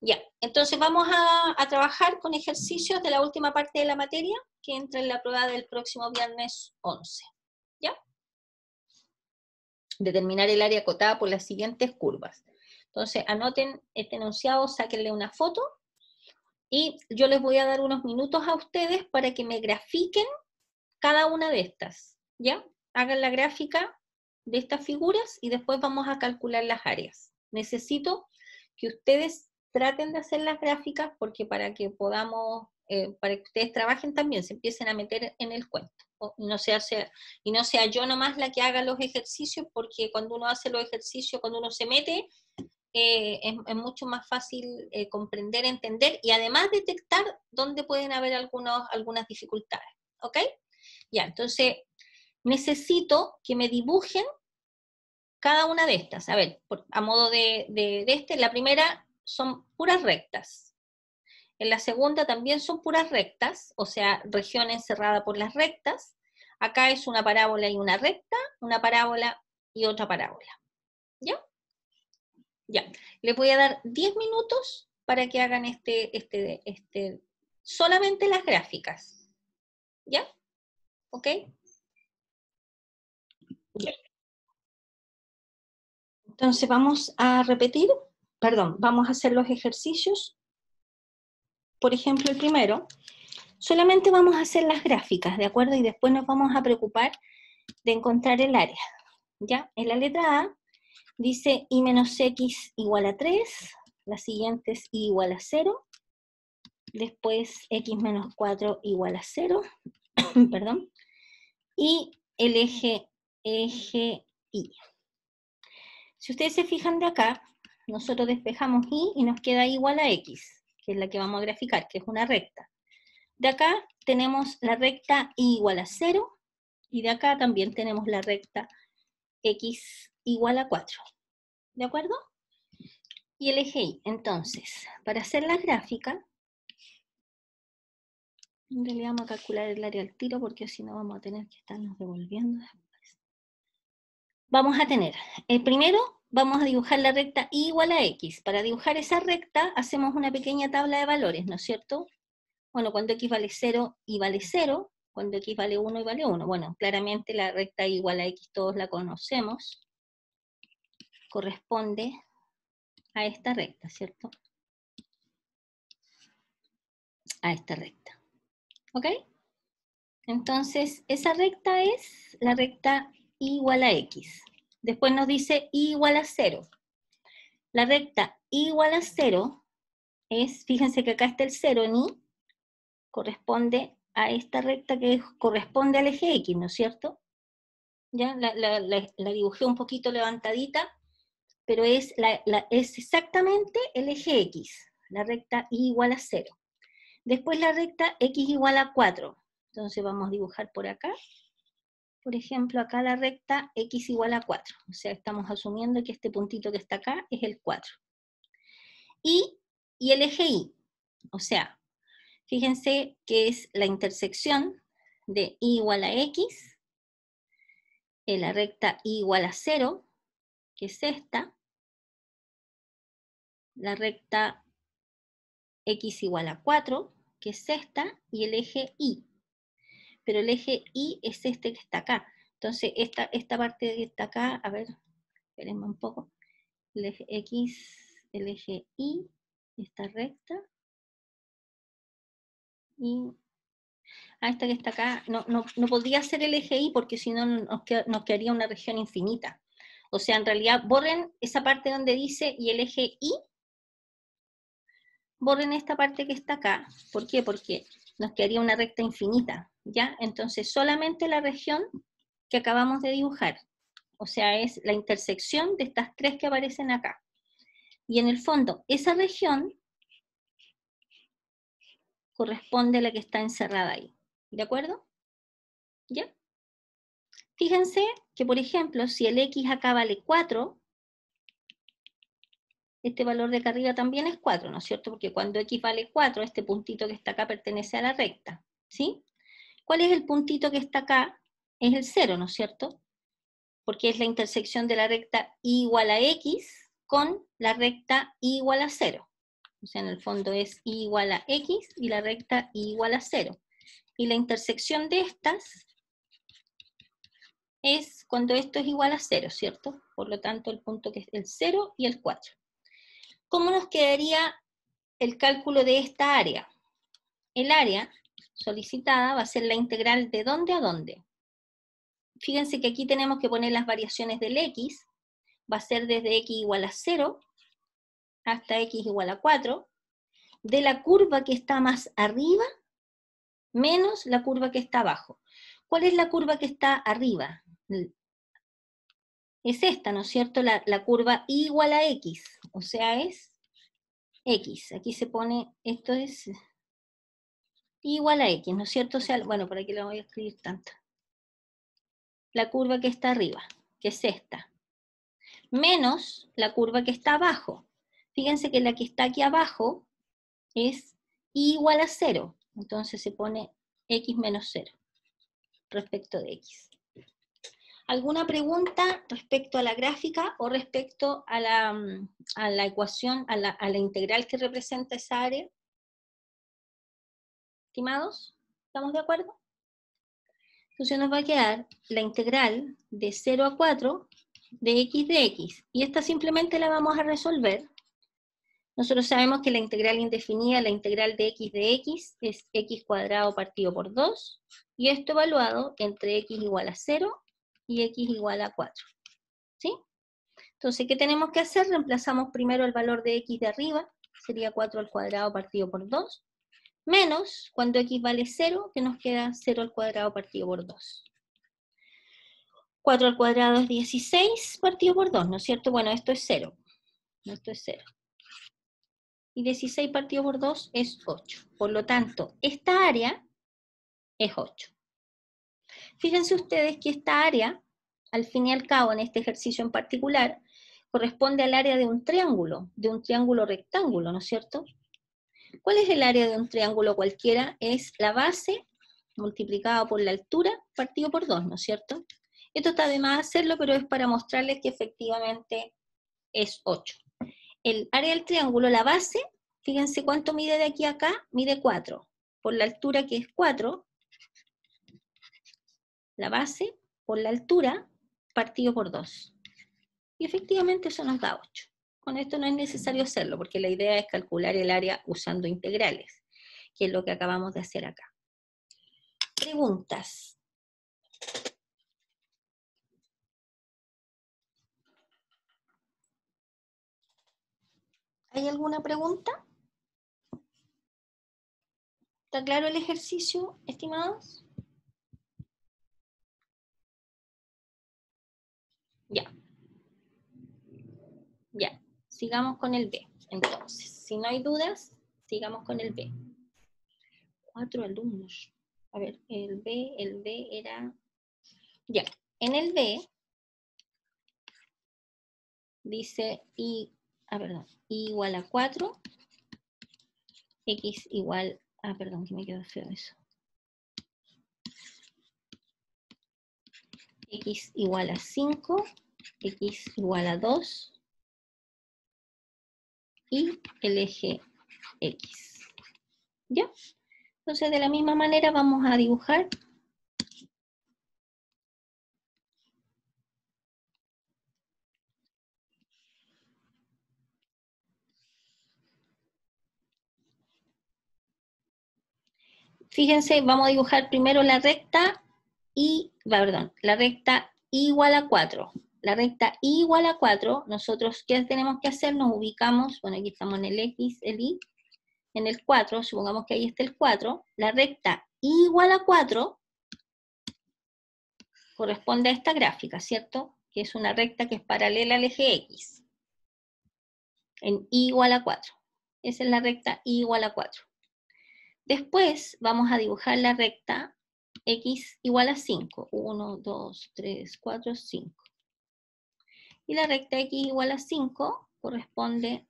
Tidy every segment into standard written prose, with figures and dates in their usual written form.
Ya, entonces vamos a trabajar con ejercicios de la última parte de la materia que entra en la prueba del próximo viernes 11. ¿Ya? Determinar el área acotada por las siguientes curvas. Entonces anoten este enunciado, sáquenle una foto y yo les voy a dar unos minutos a ustedes para que me grafiquen cada una de estas. ¿Ya? Hagan la gráfica de estas figuras y después vamos a calcular las áreas. Necesito que ustedes traten de hacer las gráficas porque para que podamos, para que ustedes trabajen también, se empiecen a meter en el cuento. Y no sea yo nomás la que haga los ejercicios, porque cuando uno hace los ejercicios, cuando uno se mete, es mucho más fácil comprender, entender y además detectar dónde pueden haber algunas dificultades. ¿Ok? Ya, entonces necesito que me dibujen cada una de estas. A ver, a modo de la primera son puras rectas. En la segunda también son puras rectas, o sea, región encerrada por las rectas. Acá es una parábola y una recta, una parábola y otra parábola. ¿Ya? Ya. Les voy a dar 10 minutos para que hagan solamente las gráficas. ¿Ya? ¿Ok? Ya. Entonces vamos a repetir, vamos a hacer los ejercicios. Por ejemplo, el primero, solamente vamos a hacer las gráficas, ¿de acuerdo? Y después nos vamos a preocupar de encontrar el área, ¿ya? En la letra A dice y menos x igual a 3, la siguiente es y igual a 0, después x menos 4 igual a 0, perdón, y el eje y. Si ustedes se fijan de acá, nosotros despejamos y nos queda igual a x, que es la que vamos a graficar, que es una recta. De acá tenemos la recta y igual a 0, y de acá también tenemos la recta x igual a 4. ¿De acuerdo? Y el eje y. Entonces, para hacer la gráfica, en realidad vamos a calcular el área al tiro, porque si no vamos a tener que estarnos devolviendo después. Vamos a tener, primero vamos a dibujar la recta y igual a x. Para dibujar esa recta hacemos una pequeña tabla de valores, ¿no es cierto? Bueno, cuando x vale 0 y vale 0, cuando x vale 1 y vale 1. Bueno, claramente la recta y igual a x todos la conocemos. Corresponde a esta recta, ¿cierto? A esta recta. ¿Ok? Entonces, esa recta es la recta igual a x. Después nos dice igual a 0. La recta igual a 0 es, fíjense que acá está el 0 en y, corresponde a esta recta que corresponde al eje x, ¿no es cierto? Ya la dibujé un poquito levantadita, pero es exactamente el eje x, la recta y igual a 0. Después la recta x igual a 4. Entonces vamos a dibujar por acá. Por ejemplo, acá la recta x igual a 4. O sea, estamos asumiendo que este puntito que está acá es el 4. Y el eje y. O sea, fíjense que es la intersección de y igual a x, en la recta y igual a 0, que es esta, la recta x igual a 4, que es esta, y el eje y. Pero el eje y es este que está acá. Entonces, esta parte que está acá, a ver, espérenme un poco, el eje x, el eje y, esta recta, y esta que está acá, no podría ser el eje y porque si no nos quedaría una región infinita. O sea, en realidad, borren esa parte donde dice y el eje y, borren esta parte que está acá. ¿Por qué? Porque nos quedaría una recta infinita, ¿ya? Entonces, solamente la región que acabamos de dibujar. O sea, es la intersección de estas tres que aparecen acá. Y en el fondo, esa región corresponde a la que está encerrada ahí. ¿De acuerdo? ¿Ya? Fíjense que, por ejemplo, si el x acá vale 4, este valor de acá arriba también es 4, ¿no es cierto? Porque cuando x vale 4, este puntito que está acá pertenece a la recta, ¿sí? ¿Cuál es el puntito que está acá? Es el 0, ¿no es cierto? Porque es la intersección de la recta y igual a x con la recta y igual a 0. O sea, en el fondo es y igual a x y la recta y igual a 0. Y la intersección de estas es cuando esto es igual a 0, ¿cierto? Por lo tanto, el punto que es el 0 y el 4. ¿Cómo nos quedaría el cálculo de esta área? El área solicitada va a ser la integral de dónde a dónde. Fíjense que aquí tenemos que poner las variaciones del x, va a ser desde x igual a 0 hasta x igual a 4, de la curva que está más arriba menos la curva que está abajo. ¿Cuál es la curva que está arriba? Es esta, ¿no es cierto? La curva y igual a x, o sea, es x. Aquí se pone, esto es igual a x, ¿no es cierto? O sea, bueno, por aquí la voy a escribir tanto. La curva que está arriba, que es esta, menos la curva que está abajo. Fíjense que la que está aquí abajo es igual a 0, entonces se pone x menos 0 respecto de x. ¿Alguna pregunta respecto a la gráfica o respecto a la ecuación, a la integral que representa esa área? Estimados, ¿estamos de acuerdo? Entonces nos va a quedar la integral de 0 a 4 de x, y esta simplemente la vamos a resolver. Nosotros sabemos que la integral indefinida, la integral de x, es x cuadrado partido por 2, y esto evaluado entre x igual a 0 y x igual a 4. ¿Sí? Entonces, ¿qué tenemos que hacer? Reemplazamos primero el valor de x de arriba, sería 4 al cuadrado partido por 2, menos, cuando x vale 0, que nos queda 0 al cuadrado partido por 2. 4 al cuadrado es 16 partido por 2, ¿no es cierto? Bueno, esto es 0. Esto es 0. Y 16 partido por 2 es 8. Por lo tanto, esta área es 8. Fíjense ustedes que esta área, al fin y al cabo, en este ejercicio en particular, corresponde al área de un triángulo rectángulo, ¿no es cierto? ¿Cuál es el área de un triángulo cualquiera? Es la base multiplicada por la altura partido por 2, ¿no es cierto? Esto está de más hacerlo, pero es para mostrarles que efectivamente es 8. El área del triángulo, la base, fíjense cuánto mide de aquí a acá, mide 4. Por la altura que es 4, la base por la altura partido por 2. Y efectivamente eso nos da 8. Con esto no es necesario hacerlo, porque la idea es calcular el área usando integrales, que es lo que acabamos de hacer acá. Preguntas. ¿Hay alguna pregunta? ¿Está claro el ejercicio, estimados? Ya. Ya. Sigamos con el B. Entonces, si no hay dudas, sigamos con el B. 4 alumnos. A ver, el B era... Ya. En el B dice y igual a 4, x igual... perdón, que me quedó feo eso. X igual a 5, x igual a 2, y el eje X. ¿Ya? Entonces, de la misma manera vamos a dibujar fíjense, vamos a dibujar primero la recta la recta igual a 4. La recta igual a 4, nosotros, ¿qué tenemos que hacer? Nos ubicamos, bueno, aquí estamos en el X, el Y, en el 4, supongamos que ahí está el 4, la recta igual a 4 corresponde a esta gráfica, ¿cierto? Que es una recta que es paralela al eje X, en Y igual a 4. Esa es la recta Y igual a 4. Después vamos a dibujar la recta X igual a 5. 1, 2, 3, 4, 5. Y la recta X igual a 5 corresponde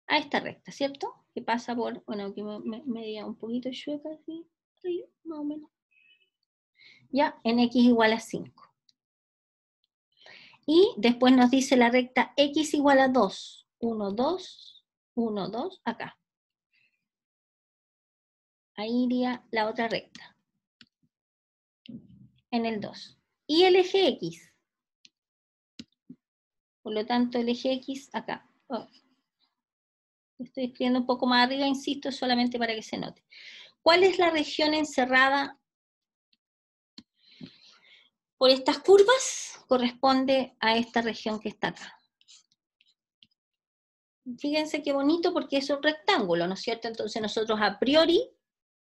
a esta recta, ¿cierto? Que pasa por, bueno, aquí me medía un poquito chueca, así, más o menos. Ya, en X igual a 5. Y después nos dice la recta X igual a 2. 1, 2, 1, 2, acá. Ahí iría la otra recta. En el 2. Y el eje X. Por lo tanto, el eje X acá. Oh. Estoy escribiendo un poco más arriba, insisto, solamente para que se note. ¿Cuál es la región encerrada por estas curvas? Corresponde a esta región que está acá. Fíjense qué bonito porque es un rectángulo, ¿no es cierto? Entonces nosotros a priori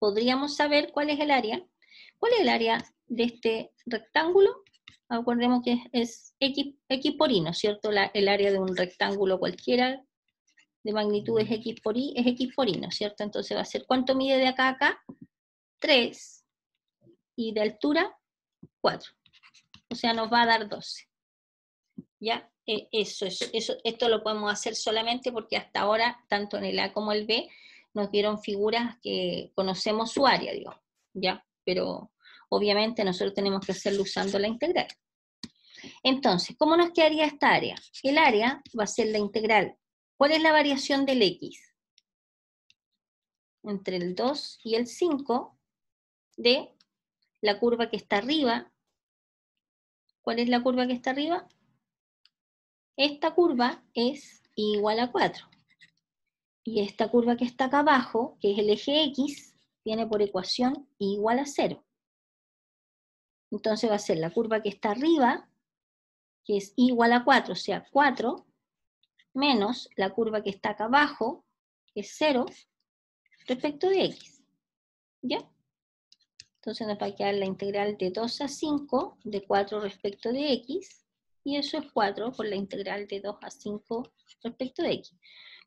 podríamos saber cuál es el área. ¿Cuál es el área de este rectángulo? Acordemos que es X por Y, ¿no es cierto? El área de un rectángulo cualquiera de magnitud es X por Y, ¿no es cierto? Entonces va a ser, ¿cuánto mide de acá a acá? 3. Y de altura, 4. O sea, nos va a dar 12. ¿Ya? Esto lo podemos hacer solamente porque hasta ahora, tanto en el A como el B, nos dieron figuras que conocemos su área, digo, ¿ya? Pero obviamente nosotros tenemos que hacerlo usando la integral. Entonces, ¿cómo nos quedaría esta área? El área va a ser la integral. ¿Cuál es la variación del X? Entre el 2 y el 5 de la curva que está arriba. ¿Cuál es la curva que está arriba? Esta curva es igual a 4. Y esta curva que está acá abajo, que es el eje X, tiene por ecuación igual a 0. Entonces va a ser la curva que está arriba, que es igual a 4, o sea, 4, menos la curva que está acá abajo, que es 0, respecto de X. ¿Ya? Entonces nos va a quedar la integral de 2 a 5 de 4 respecto de X, y eso es 4 por la integral de 2 a 5 respecto de X.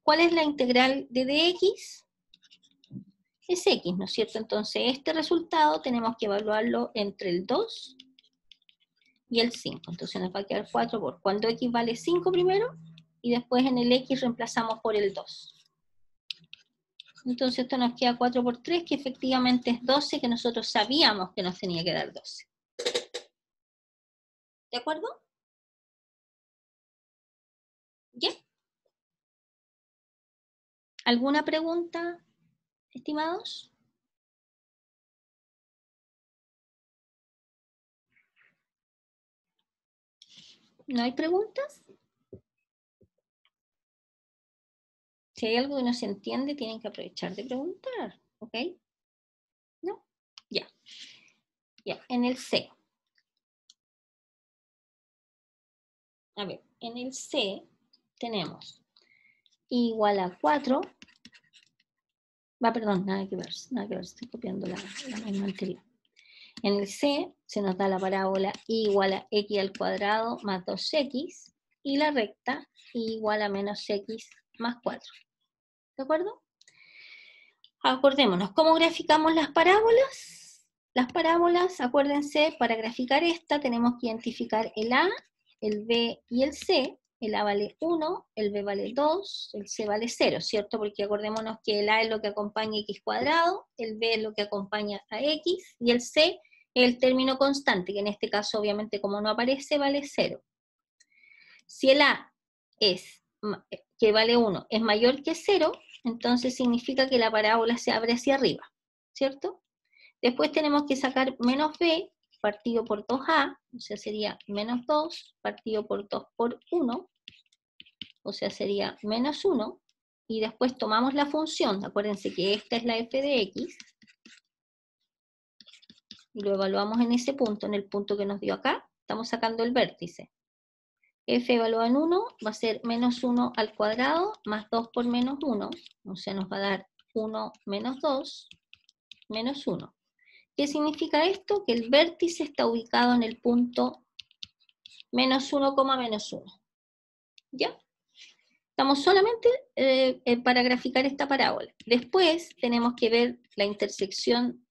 ¿Cuál es la integral de dx? Es X, ¿no es cierto? Entonces este resultado tenemos que evaluarlo entre el 2 y el 5. Entonces nos va a quedar 4 por cuando X vale 5 primero, y después en el X reemplazamos por el 2. Entonces esto nos queda 4 por 3, que efectivamente es 12, que nosotros sabíamos que nos tenía que dar 12. ¿De acuerdo? ¿Ya? ¿Alguna pregunta, estimados? ¿No hay preguntas? Si hay algo que no se entiende, tienen que aprovechar de preguntar, ¿ok? ¿No? Ya. Ya, en el C. A ver, en el C tenemos igual a 4. Perdón, nada que ver, estoy copiando la misma anterior. En el C se nos da la parábola igual a x al cuadrado más 2x, y la recta igual a menos x más 4. ¿De acuerdo? Acordémonos, ¿cómo graficamos las parábolas? Las parábolas, acuérdense, para graficar esta tenemos que identificar el A, el B y el C. El A vale 1, el B vale 2, el C vale 0, ¿cierto? Porque acordémonos que el A es lo que acompaña a x cuadrado, el B es lo que acompaña a x, y el C es el término constante, que en este caso obviamente como no aparece vale 0. Si el A es, que vale 1, es mayor que 0, entonces significa que la parábola se abre hacia arriba, ¿cierto? Después tenemos que sacar menos b partido por 2a, o sea, sería menos 2 partido por 2 por 1, o sea, sería menos 1, y después tomamos la función, acuérdense que esta es la f de x, y lo evaluamos en ese punto, en el punto que nos dio acá, estamos sacando el vértice. F evaluado en 1 va a ser menos 1 al cuadrado más 2 por menos 1, o sea, nos va a dar 1 menos 2 menos 1. ¿Qué significa esto? Que el vértice está ubicado en el punto menos 1, menos 1. ¿Ya? Estamos solamente para graficar esta parábola. Después tenemos que ver la intersección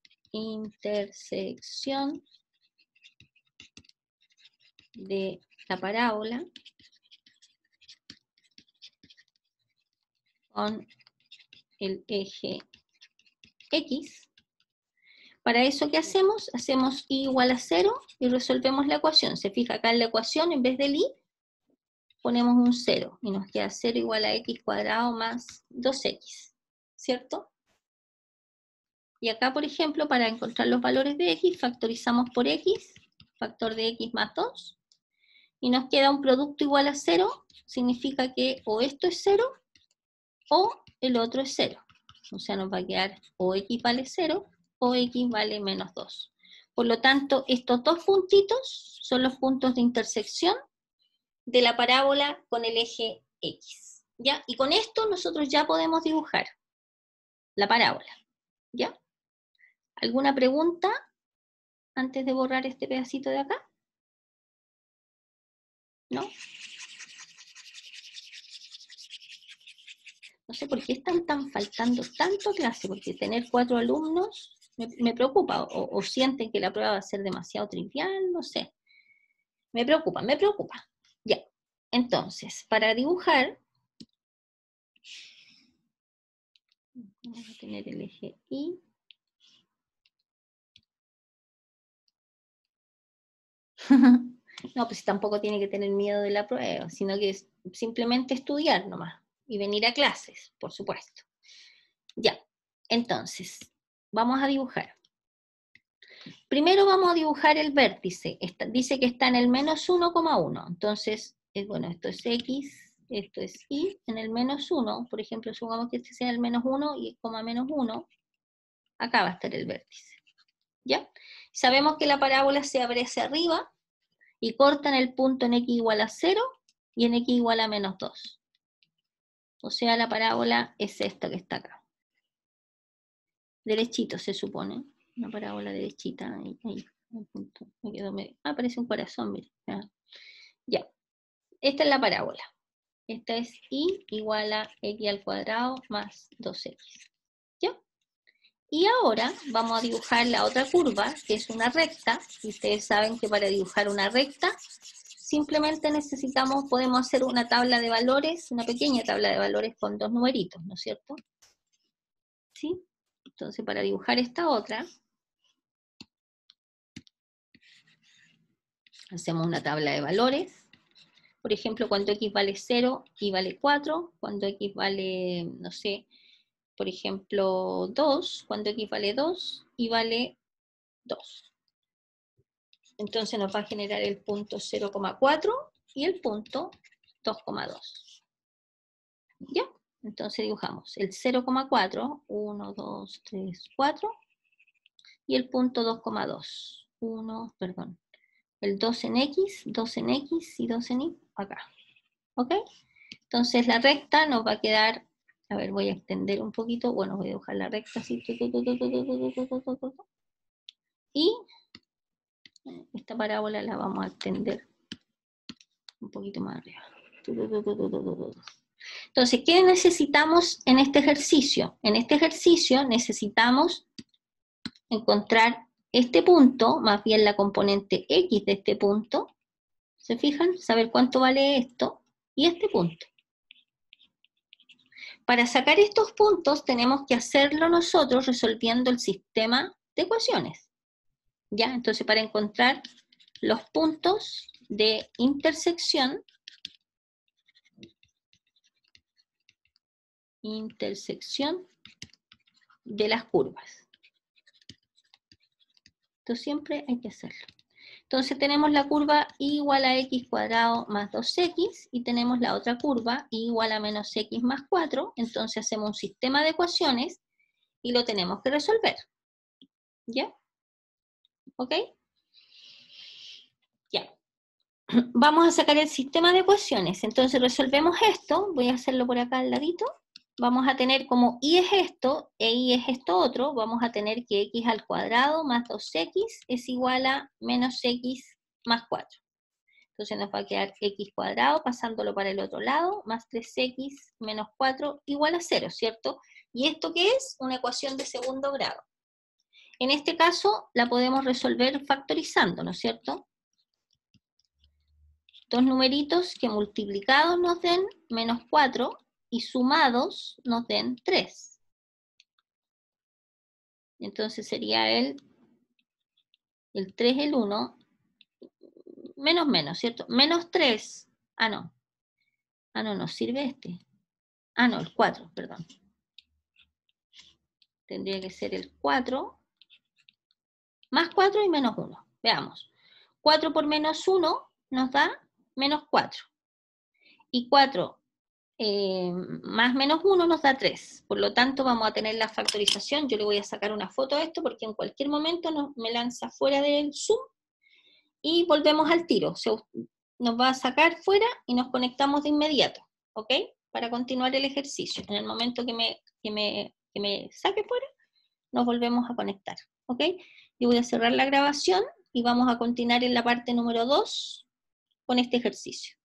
de la parábola con el eje X. Para eso, ¿qué hacemos? Hacemos y igual a 0 y resolvemos la ecuación. Se fija acá en la ecuación, en vez del y, ponemos un 0 y nos queda 0 igual a x cuadrado más 2x, ¿cierto? Y acá, por ejemplo, para encontrar los valores de x, factorizamos por x, factor de x más 2, y nos queda un producto igual a 0, significa que o esto es 0 o el otro es 0. O sea, nos va a quedar o x vale 0 o x vale menos 2. Por lo tanto, estos dos puntitos son los puntos de intersección de la parábola con el eje X. ¿Ya? Y con esto nosotros ya podemos dibujar la parábola. ¿Ya? ¿Alguna pregunta antes de borrar este pedacito de acá? ¿No? No sé por qué están faltando tanto clase, porque tener 4 alumnos me preocupa, o sienten que la prueba va a ser demasiado trivial, no sé. Me preocupa. Ya. Entonces, para dibujar, vamos a tener el eje Y. No, pues tampoco tiene que tener miedo de la prueba, sino que es simplemente estudiar nomás y venir a clases, por supuesto. Ya, entonces, vamos a dibujar. Primero vamos a dibujar el vértice. Dice que está en el menos 1,1. Entonces, bueno, esto es X, esto es Y. En el menos 1, por ejemplo, supongamos que este sea el menos 1 y coma menos 1. Acá va a estar el vértice. ¿Ya? Sabemos que la parábola se abre hacia arriba y corta en el punto en x igual a 0 y en x igual a menos 2. O sea, la parábola es esta que está acá. Derechito se supone. Una parábola derechita. Ahí, un punto. Me quedó medio. Ah, parece un corazón, mire. Ya. Esta es la parábola. Esta es y igual a x al cuadrado más 2x. ¿Ya? Y ahora vamos a dibujar la otra curva, que es una recta. Y ustedes saben que para dibujar una recta, simplemente podemos hacer una tabla de valores, una pequeña tabla de valores con dos numeritos, ¿no es cierto? ¿Sí? Entonces, para dibujar esta otra, hacemos una tabla de valores. Por ejemplo, cuando x vale 0, y vale 4. Cuando x vale, no sé, por ejemplo, 2. Cuando x vale 2, y vale 2. Entonces nos va a generar el punto 0,4 y el punto 2,2. ¿Ya? Entonces dibujamos el 0,4, 1, 2, 3, 4, y el punto 2,2. El 2 en X, 2 en X y 2 en Y, acá. ¿Ok? Entonces la recta nos va a quedar, a ver, voy a extender un poquito, bueno, voy a dibujar la recta así, y esta parábola la vamos a extender un poquito más arriba. Entonces, ¿qué necesitamos en este ejercicio? En este ejercicio necesitamos encontrar este punto, más bien la componente X de este punto, ¿se fijan? Saber cuánto vale esto, y este punto. Para sacar estos puntos tenemos que hacerlo nosotros resolviendo el sistema de ecuaciones. ¿Ya? Entonces, para encontrar los puntos de intersección de las curvas. Esto siempre hay que hacerlo. Entonces tenemos la curva y igual a x cuadrado más 2x, y tenemos la otra curva y igual a menos x más 4, entonces hacemos un sistema de ecuaciones y lo tenemos que resolver. ¿Ya? ¿Ok? Ya. Vamos a sacar el sistema de ecuaciones, entonces resolvemos esto, voy a hacerlo por acá al ladito. Vamos a tener como y es esto, e y es esto otro, vamos a tener que x al cuadrado más 2x es igual a menos x más 4. Entonces nos va a quedar x cuadrado, pasándolo para el otro lado, más 3x menos 4 igual a 0, ¿cierto? ¿Y esto qué es? Una ecuación de segundo grado. En este caso la podemos resolver factorizando, ¿no es cierto? Dos numeritos que multiplicados nos den menos 4 y sumados nos den 3. Entonces sería el 3, el 1, menos, ¿cierto? Menos 3, no. Ah, no, nos sirve este. Ah, no, el 4, perdón. Tendría que ser el 4, más 4 y menos 1. Veamos. 4 por menos 1 nos da menos 4. Y 4 más menos 1 nos da 3. Por lo tanto, vamos a tener la factorización. Yo le voy a sacar una foto a esto porque en cualquier momento me lanza fuera del Zoom y volvemos al tiro. O sea, nos va a sacar fuera y nos conectamos de inmediato, ¿ok? Para continuar el ejercicio. En el momento que me saque fuera, nos volvemos a conectar, ¿ok? Yo voy a cerrar la grabación y vamos a continuar en la parte número 2 con este ejercicio.